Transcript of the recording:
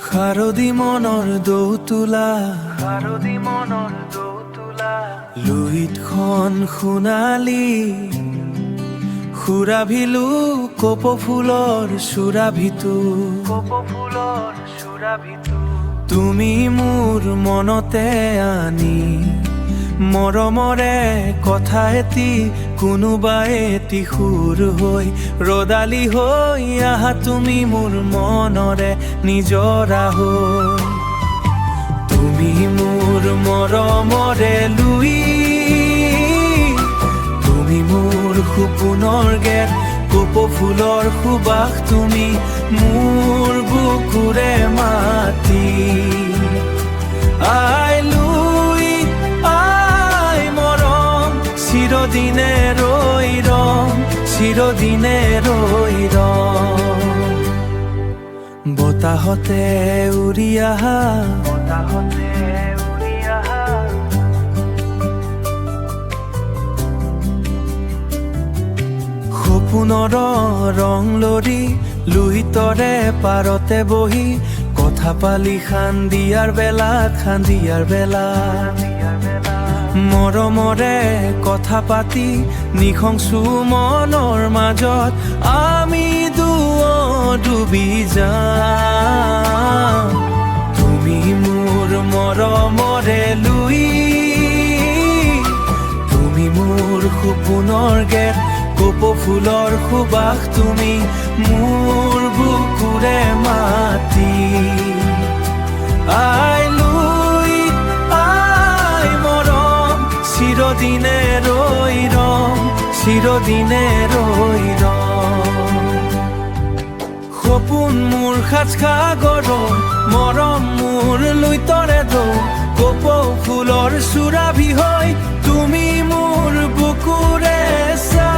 শাৰদী মনৰ দৌতোলা লুইতখন সোণালী সুৰাভিলো কপ ফুলৰ সুৰাভিতো তুমি মোৰ মনতে আনি মৰমৰে কথা এটি কোনোবাই এটি সুৰ হৈ ৰদালি হৈ আহা তুমি মোৰ মনৰে নিজৰা হৈ তুমি মোৰ মৰমৰে লুই তুমি মোৰ সপোনৰ গেট কপ ফুলৰ সুবাস তুমি মোৰ বুকুৰে মাতি আই লুই আই মৰম চিৰদিনে ৰৈ ৰম চিৰদিনে ৰৈ ৰম বতাহতে উৰি আহা সপোনৰ ৰং লৰি লুইতৰে পাৰতে বহি কথা পালি খান্দিয়াৰ বেলা মৰমৰে কথা পাতি নিশংসু মনৰ মাজত আমি ডুবি যাম তুমি মোৰ মৰমৰে লুই তুমি মোৰ সপোনৰ গেট কপ ফুলৰ সুবাস তুমি মোৰ বুকুৰে মাতি আই লুই আই মৰম চিৰদিনে ৰৈ ৰম চিৰদিনে ৰৈ ৰম সপোন মোৰ সাজ সাগৰৰ মৰম মোৰ লুইতৰে দৌ কপ ফুলৰ সুৰাভি হৈ তুমি মোৰ বুকুৰে চা